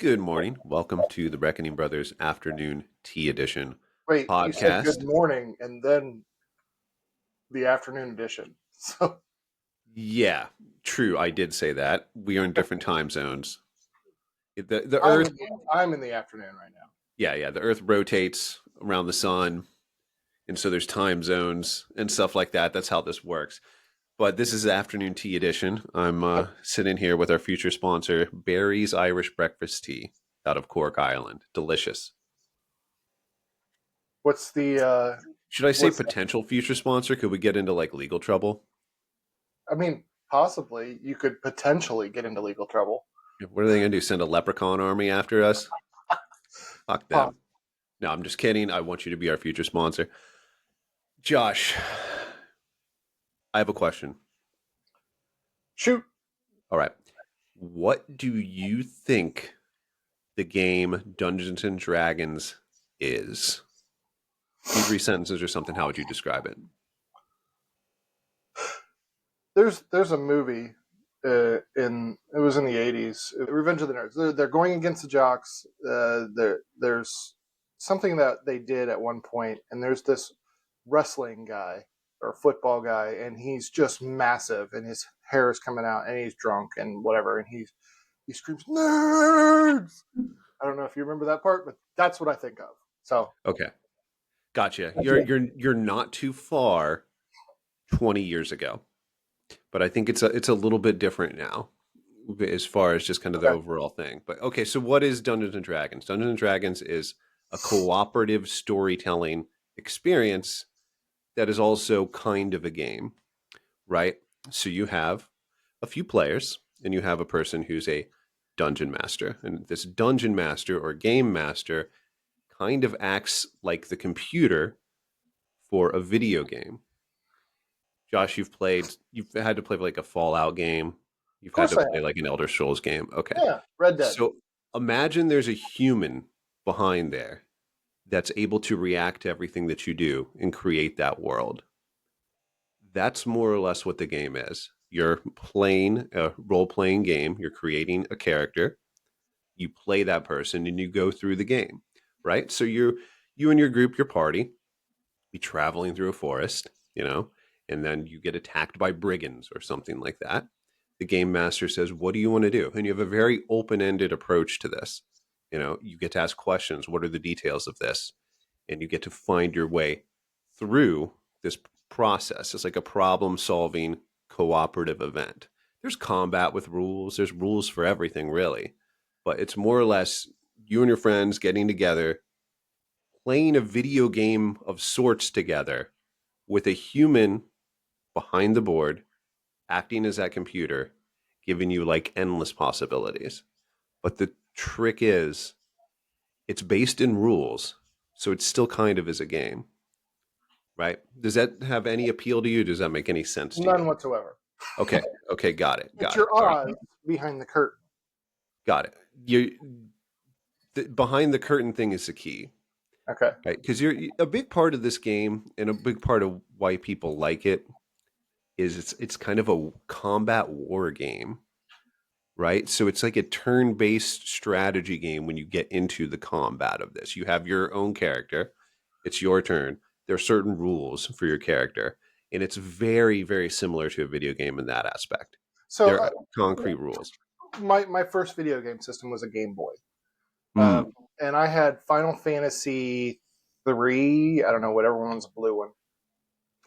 Good morning. Welcome to the Reckoning Brothers Afternoon Tea Edition Wait, you said good podcast. morning and then the afternoon edition. So Yeah, true. I did say that. We are in different time zones. The I'm Earth, in I'm in the afternoon right now. yeah. The Earth rotates around the sun, and so there's time zones and stuff like that. That's how this works. But this is the Afternoon Tea Edition. I'm sitting here with our future sponsor, Barry's Irish Breakfast Tea, out of Cork Island. Delicious. What's the Should I say what's potential future sponsor? Could we get into like legal trouble? I mean, possibly you could potentially get into legal trouble. What are they going to do? Send a leprechaun army after us? Fuck Huh. them. No, I'm just kidding. I want you to be our future sponsor. Josh, I have a question. Shoot. All right. What do you think the game Dungeons and Dragons is? In 3 sentences or something, how would you describe it? There's a movie in it was in the 80s, Revenge of the Nerds. They're going against the jocks. There's something that they did at one point, and there's this wrestling guy or football guy, and he's just massive, and his hair is coming out, and he's drunk and whatever, and he screams nerds. I don't know if you remember that part, but that's what I think of. So Okay. Gotcha. You're not too far 20 years ago. But I think it's a little bit different now as far as just kind of the okay, overall thing. But okay, so what is Dungeons and Dragons? Dungeons and Dragons is a cooperative storytelling experience that is also kind of a game, right? So you have a few players and you have a person who's a dungeon master. And this dungeon master or game master kind of acts like the computer for a video game. Josh, you've had to play like a Fallout game. of You've had course to I play have. like an Elder Scrolls game. Okay. Yeah, Red Dead. So imagine there's a human behind there that's able to react to everything that you do and create that world. That's more or less what the game is. You're playing a role playing game, you're creating a character, you play that person and you go through the game, right? So you and your group, your party, be traveling through a forest, and then you get attacked by brigands or something like that. The game master says, "What do you want to do?" And you have a very open-ended approach to this. You get to ask questions. What are the details of this? And you get to find your way through this process. It's like a problem-solving cooperative event. There's combat with rules. There's rules for everything, really. But it's more or less you and your friends getting together, playing a video game of sorts together with a human behind the board acting as that computer, giving you like endless possibilities. But the trick is it's based in rules, so it still kind of is a game, right? Does that have any appeal to you? Does that make any sense to you? None whatsoever. Okay. Okay, got it. It's Got it. your All right. Oz behind the curtain. Got it. The behind the curtain thing is the key, Okay. right? Because you're a big part of this game and a big part of why people like it is it's kind of a combat war game, right? So it's like a turn-based strategy game when you get into the combat of this. You have your own character. It's your turn. There are certain rules for your character, and it's very, very similar to a video game in that aspect. So There are concrete rules. my first video game system was a Game Boy, Mm, and I had Final Fantasy 3. I don't know, whatever one's a blue one,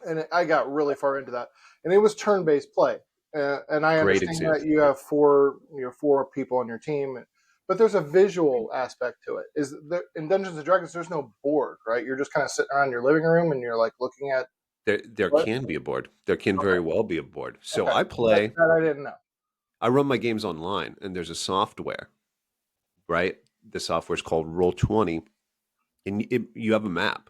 and I got really far into that, and it was turn-based play. And I great understand that example. you have four people on your team, but there's a visual aspect to it. Is there, in Dungeons and Dragons, there's no board, right? You're just kind of sitting around your living room and you're like looking at There what? can be a board. There can very Okay, well be a board. So okay, I play. that I didn't know. I run my games online, and there's a software, right? The software is called Roll20, and you have a map.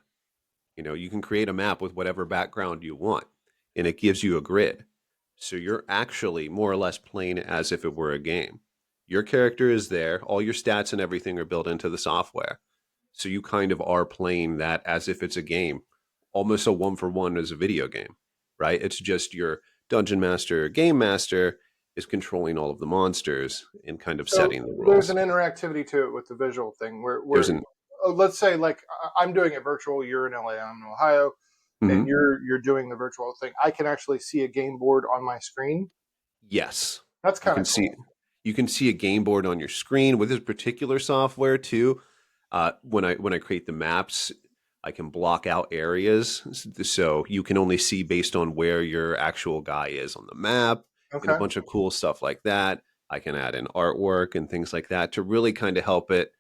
You can create a map with whatever background you want, and it gives you a grid. So you're actually more or less playing it as if it were a game. Your character is there, all your stats and everything are built into the software. So you kind of are playing that as if it's a game, almost a one for one as a video game, right? It's just your dungeon master, game master, is controlling all of the monsters and kind of So setting the there's rules. an interactivity to it with the visual thing There's where an let's say like I'm doing it virtual, you're in LA, I'm in Ohio, and mhm. you're doing the virtual thing. I can actually see a game board on my screen. Yes, That's you kind can of see cool. a game board on your screen with this particular software too. When I create the maps, I can block out areas so you can only see based on where your actual guy is on the map and a Okay. bunch of cool stuff like that. I can add in artwork and things like that to really kind of help it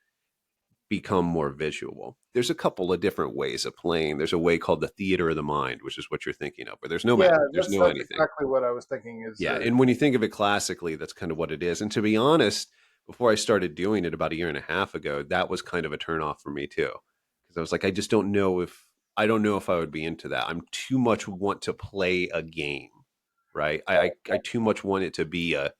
become more visual. There's a couple of different ways of playing. There's a way called the theater of the mind, which is what you're thinking of, where there's no Yeah, map, there's no that's anything. exactly what I was thinking. Is Yeah, and when you think of it classically, that's kind of what it is. And to be honest, before I started doing it about a year and a half ago, that was kind of a turnoff for me too, because I was like, I don't know if I would be into that. I'm too much want to play a game, right? I too much want it to be a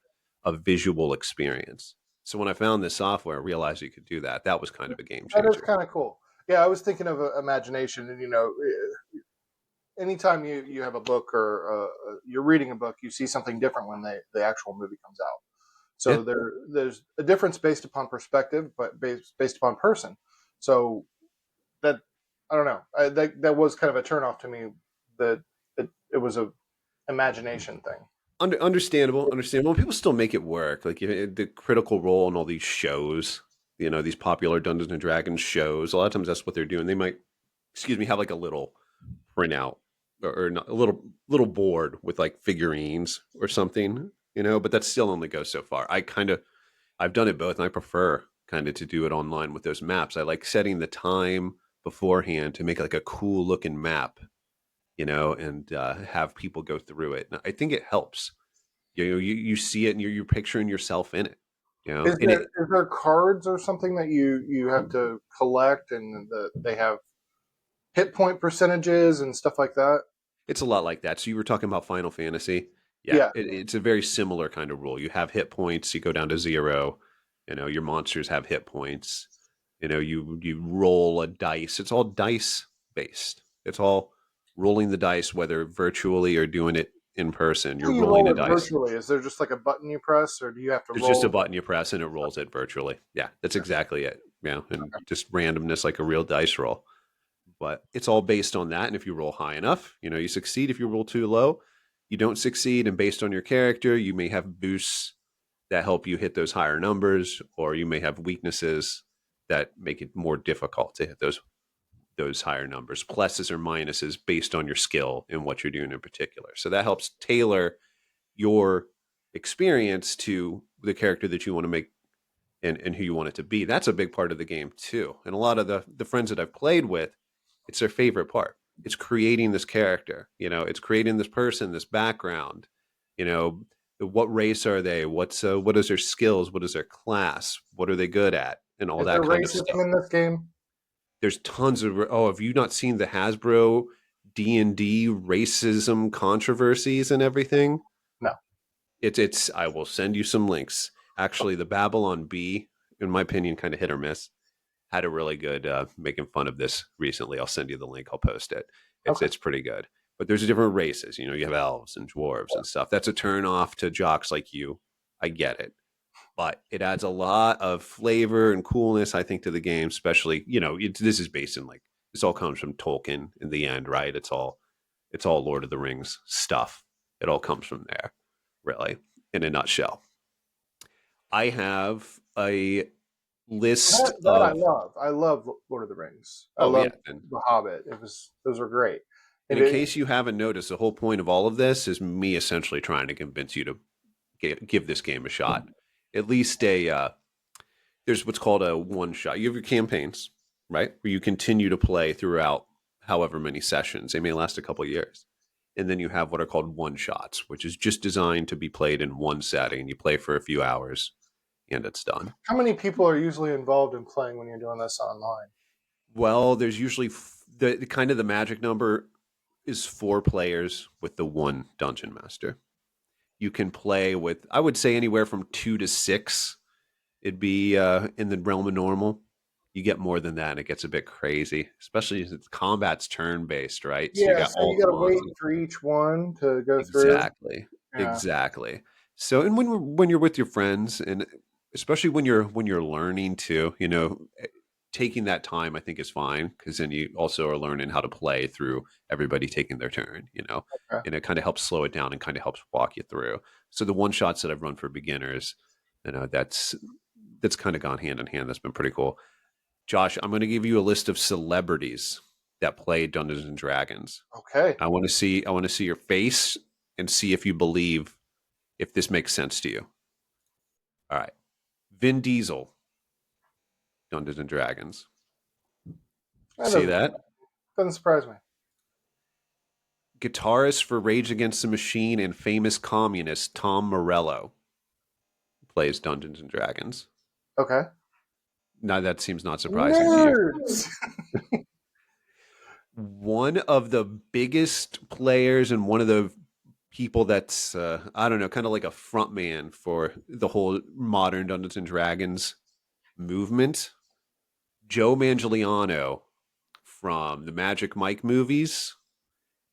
visual experience. So when I found this software, I realized you could do that. That was kind of a game that is changer. kind of cool. Yeah, I was thinking of imagination, and anytime you have a book or you're reading a book, you see something different when the actual movie comes out. Yeah. So there's a difference based upon perspective, but based upon person. So that I don't know. That was kind of a turnoff to me. That it was a imagination thing. Understandable, understandable. People still make it work. Like the Critical Role and all these shows, these popular Dungeons and Dragons shows. A lot of times that's what they're doing. They might, excuse me, have like a little printout or not, a little board with like figurines or something, But that still only goes so far. I've done it both, and I prefer kind of to do it online with those maps. I like setting the time beforehand to make like a cool looking map, and have people go through it. And I think it helps. You see it and you're picturing yourself in it. Is And there it is there cards or something that you have to collect, and they have hit point percentages and stuff like that? it's a lot like that. So you were talking about Final Fantasy. Yeah, Yeah. it's a very similar kind of rule. You have hit points, you go down to zero. Your monsters have hit points. You roll a dice. It's all dice based. It's all rolling the dice, whether virtually or doing it in person. How You're do you rolling roll a it dice. virtually? Is there just like a button you press, or do you have to There's just a roll? button you press and it rolls it virtually. Yeah, that's exactly it. Yeah, and just randomness like a real dice roll. But it's all based on that. And if you roll high enough, you succeed. If you roll too low, you don't succeed. And based on your character, you may have boosts that help you hit those higher numbers, or you may have weaknesses that make it more difficult to hit those higher numbers, pluses or minuses based on your skill and what you're doing in particular. So that helps tailor your experience to the character that you want to make and who you want it to be. That's a big part of the game too. And a lot of the friends that I've played with, it's their favorite part. It's creating this character, it's creating this person, this background, you know, what race are they? What is their skills? What is their class? What are they good at? And all Is there that kind of racism stuff. in this game? There's tons of have you not seen the Hasbro D&D racism controversies and everything? No. It's I will send you some links. Actually, the Babylon Bee, in my opinion, kind of hit or miss. Had a really good making fun of this recently. I'll send you the link. I'll post it. It's Okay. it's pretty good. But there's different races. You have elves and dwarves and stuff. That's a turn off to jocks like you. I get it, but it adds a lot of flavor and coolness, I think, to the game. Especially, this is based in like this all comes from Tolkien in the end, right? It's all Lord of the Rings stuff. It all comes from there, really, in a nutshell. I have a list That I of love. I love Lord of the Rings. I oh love yeah, and The Hobbit. Those are great. And And in case you haven't noticed, the whole point of all of this is me essentially trying to convince you to give this game a shot. At least there's what's called a one shot. You have your campaigns, right? Where you continue to play throughout however many sessions. They may last a couple of years. And then you have what are called one shots, which is just designed to be played in one setting. You play for a few hours and it's done. how many people are usually involved in playing when you're doing this online? Well, there's usually the kind of the magic number is 4 players with the one dungeon master. You can play with, I would say, anywhere from 2 to 6. It'd be in the realm of normal. You get more than that, and it gets a bit crazy, especially as combat's turn based, right? So you Yeah, got so all you the got to wait monsters. for each one to go through. Exactly, Yeah. exactly. So, and when you're with your friends, and especially when you're learning to, taking that time, I think is fine because then you also are learning how to play through everybody taking their turn, Okay. and it kind of helps slow it down and kind of helps walk you through. So the one shots that I've run for beginners, that's kind of gone hand in hand. That's been pretty cool. Josh, I'm going to give you a list of celebrities that play Dungeons and Dragons. Okay. I want to see your face and see if you believe if this makes sense to you. All right. Vin Diesel, Dungeons and Dragons. That See that? doesn't surprise me. Guitarist for Rage Against the Machine and famous communist Tom Morello plays Dungeons and Dragons. Okay. Now that seems not surprising to you. Nerds. One of the biggest players and one of the people that's I don't know, kind of like a front man for the whole modern Dungeons and Dragons movement. Joe Manganiello from the Magic Mike movies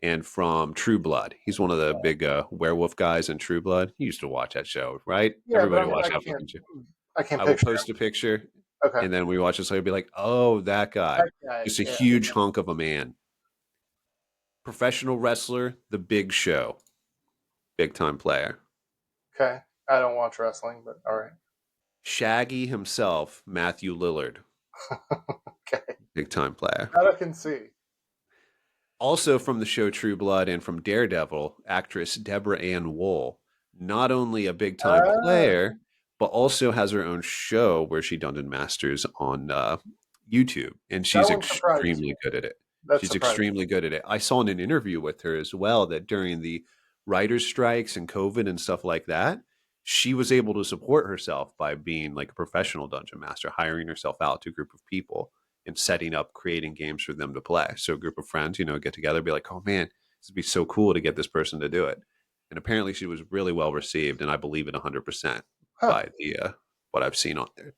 and from True Blood. He's one of the big werewolf guys in True Blood. You used to watch that show, right? Yeah, but Everybody watched that can't. fucking show. I can't I will picture post a picture, him. Okay. and then we watch this. I'll be like, "Oh, that guy, That guy. just a Yeah. huge hunk of a man." Professional wrestler, The Big Show, big time player. Okay. I don't watch wrestling, but all right. Shaggy himself, Matthew Lillard, Okay. big time player. That I can see. Also from the show True Blood and from Daredevil, actress Deborah Ann Wool, not only a big time Ah, player, but also has her own show where she dungeon masters on YouTube, and that she's one surprises me. extremely good at it. That's She's surprising. extremely good at it. I saw in an interview with her as well that during the writers' strikes and COVID and stuff like that, she was able to support herself by being like a professional dungeon master, hiring herself out to a group of people and setting up, creating games for them to play. So a group of friends, get together, be like, oh man, this would be so cool to get this person to do it. And apparently she was really well received, and I believe it 100% Huh. by the what I've seen on there.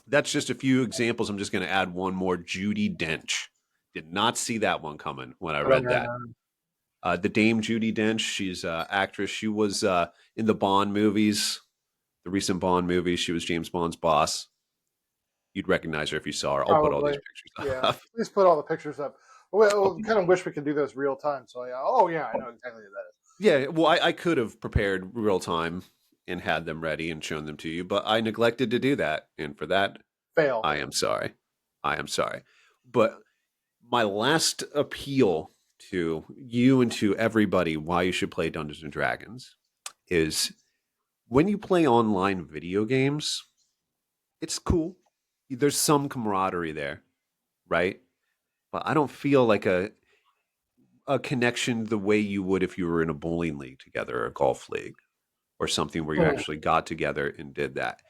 That's just a few examples. I'm just going to add one more. Judy Dench. Did not see that one coming when I read that. The Dame Judy Dench, she's an actress. She was in the Bond movies, the recent Bond movies. She was James Bond's boss. You'd recognize her if you saw her. I'll put all these Probably. pictures Yeah. up. Please put all the pictures up. Well, kind of wish we could do those real time. So yeah. Oh yeah, I know exactly who that is. Yeah, well, I could have prepared real time and had them ready and shown them to you, but I neglected to do that. And for that, Fail. I am sorry. I am sorry. But my last appeal to you and to everybody why you should play Dungeons and Dragons is when you play online video games, it's cool. There's some camaraderie there, right? But I don't feel like a connection the way you would if you were in a bowling league together or a golf league or something where you Hmm. actually got together and did that.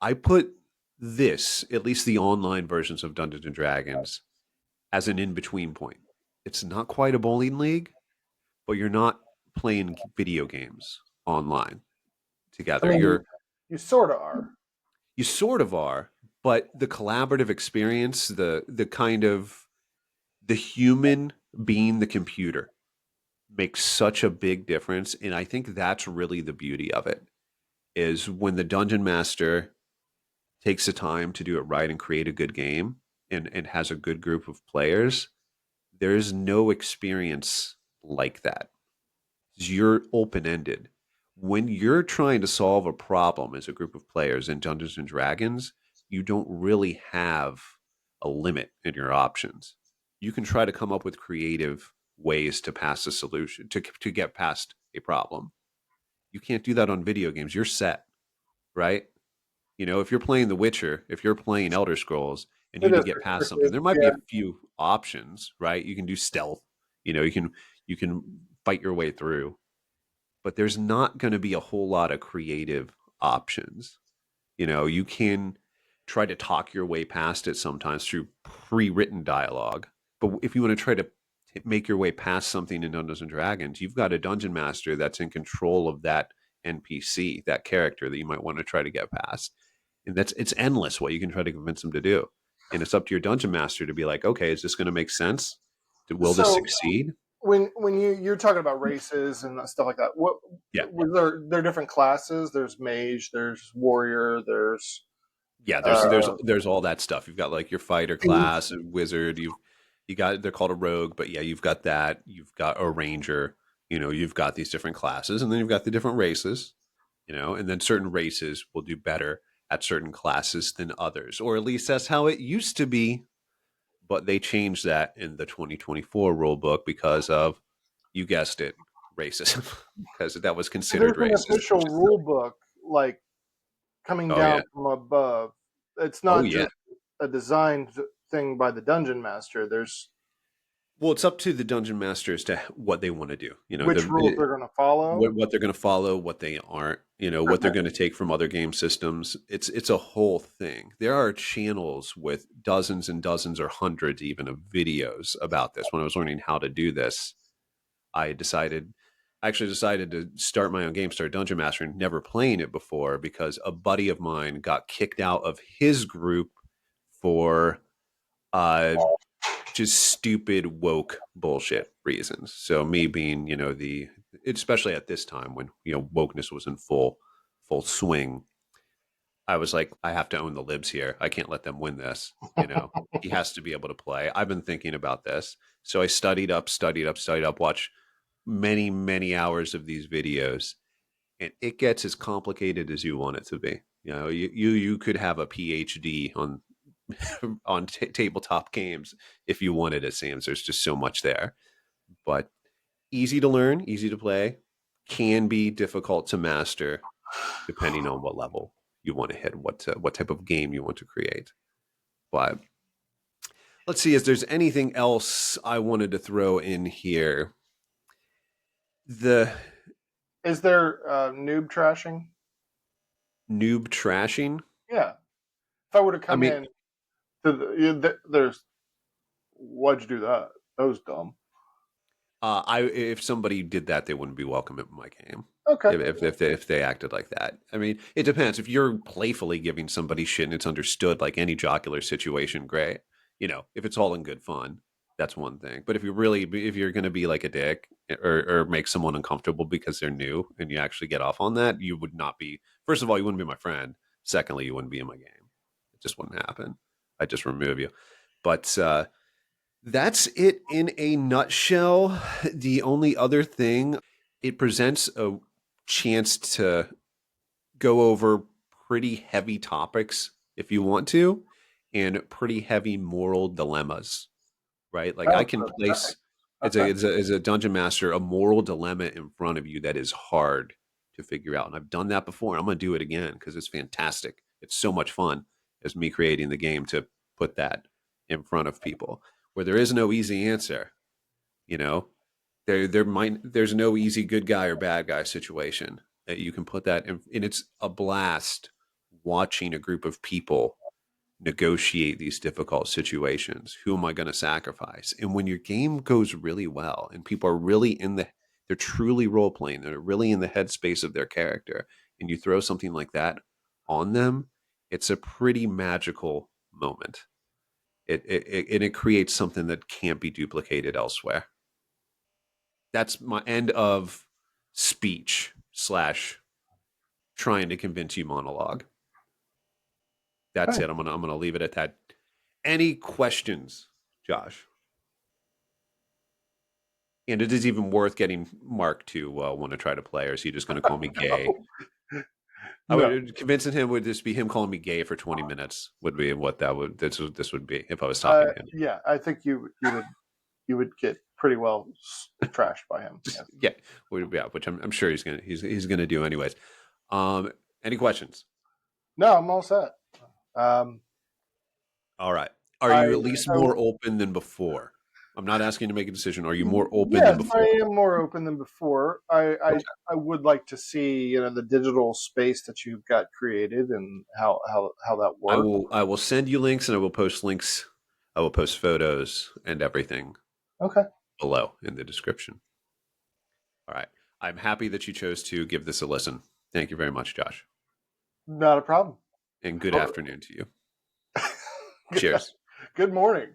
I put this, at least the online versions of Dungeons and Dragons, as an in between point. It's not quite a bowling league, but you're not playing video games online I together. mean, you sort of are. You sort of are, but the collaborative experience, the kind of the human being the computer makes such a big difference, and I think that's really the beauty of it is when the dungeon master takes the time to do it right and create a good game and has a good group of players, there is no experience like that. You're open ended. When you're trying to solve a problem as a group of players in Dungeons and Dragons, you don't really have a limit in your options. You can try to come up with creative ways to pass a solution to get past a problem. You can't do that on video games. You're set, right? If you're playing The Witcher, if you're playing Elder Scrolls, and you It need to is get past something, restricted. there might be Yeah. a few options, right? You can do stealth. You can fight your way through, but there's not going to be a whole lot of creative options. You can try to talk your way past it sometimes through pre-written dialogue, but if you want to try to make your way past something in Dungeons and Dragons, you've got a dungeon master that's in control of that NPC, that character that you might want to try to get past. And it's endless what you can try to convince them to do. And it's up to your dungeon master to be like, okay, is this going to make sense? Will this So succeed? when you're talking about races and stuff like that, what Yeah. was there are different classes? There's mage, there's warrior, there's Yeah, uh, there's all that stuff. You've got like your fighter thief. class, a wizard. You got they're called a rogue, but yeah, you've got that. You've got a ranger. You've got these different classes, and then you've got the different races. And then certain races will do better at certain classes than others, or at least that's how it used to be. But they changed that in the 2024 rule book because of, you guessed it, racism, because that was considered There's an racist, official which is rule silly. book like coming Oh down yeah, from above. It's oh not yeah. just a designed thing by the dungeon master. There's Well, it's up to the dungeon masters to what they want to do. which rules they're going to follow. What they're going to follow, what they aren't. What they're Okay. going to take from other game systems. It's a whole thing. There are channels with dozens and dozens or hundreds even of videos about this. When I was learning how to do this, I actually decided to start my own game, start Dungeon Mastering, never playing it before because a buddy of mine got kicked out of his group for uh, just stupid woke bullshit reasons. So me being, especially at this time when wokeness was in full swing, I was like, I have to own the libs here. I can't let them win this. He has to be able to play. I've been thinking about this, so I studied up, watched many hours of these videos, and it gets as complicated as you want it to be. You could have a PhD on on tabletop games if you wanted, it seems. There's just so much there, but easy to learn, easy to play, can be difficult to master depending on what level you want to hit, what type of game you want to create. But let's see, if there's anything else I wanted to throw in here. The Is there noob trashing? noob trashing. Yeah. If I were to I come mean, in to there's why'd you do that? That was dumb. I if somebody did that, they wouldn't be welcome in my game. Okay. If they acted like that, I mean, it depends. If you're playfully giving somebody shit and it's understood, like any jocular situation, great. If it's all in good fun, that's one thing. But if you're going to be like a dick or make someone uncomfortable because they're new and you actually get off on that, you would not be. First of all, you wouldn't be my friend. Secondly, you wouldn't be in my game. It just wouldn't happen. I'd just remove you. But that's it in a nutshell. The only other thing, it presents a chance to go over pretty heavy topics if you want to, and pretty heavy moral dilemmas, right? Like I Oh, can nice. place Okay. as a dungeon master a moral dilemma in front of you that is hard to figure out. And I've done that before. And I'm going to do it again because it's fantastic. It's so much fun as me creating the game to put that in front of people where there is no easy answer. You know, there's no easy good guy or bad guy situation that you can put that in, and it's a blast watching a group of people negotiate these difficult situations. Who am I going to sacrifice? And when your game goes really well and people are really they're truly role playing, they're really in the headspace of their character, and you throw something like that on them, it's a pretty magical moment. It creates something that can't be duplicated elsewhere. That's my end of speech slash trying to convince you monologue. That's Nice. it. I'm gonna leave it at that. Any questions, Josh? And it is even worth getting Mark to want to try to play, or is he just going to call me gay? I No. would convincing him would just be him calling me gay for 20 minutes would be what this would be if I was talking to him. Yeah, I think you would get pretty well trashed by him. Yes. Yeah, which I'm sure he's gonna do anyways. Um, any questions? No, I'm all set. Um, All right. Are I, you at least I more open than before? I'm not asking you to make a decision. Are you more open than yes, I before? am more open than before. Okay. I would like to see the digital space that you've got created and how that works. I will send you links and I will post links. I will post photos and everything Okay, below in the description. All right. I'm happy that you chose to give this a listen. Thank you very much, Josh. not a problem. And good Oh, afternoon to you. Cheers. good morning.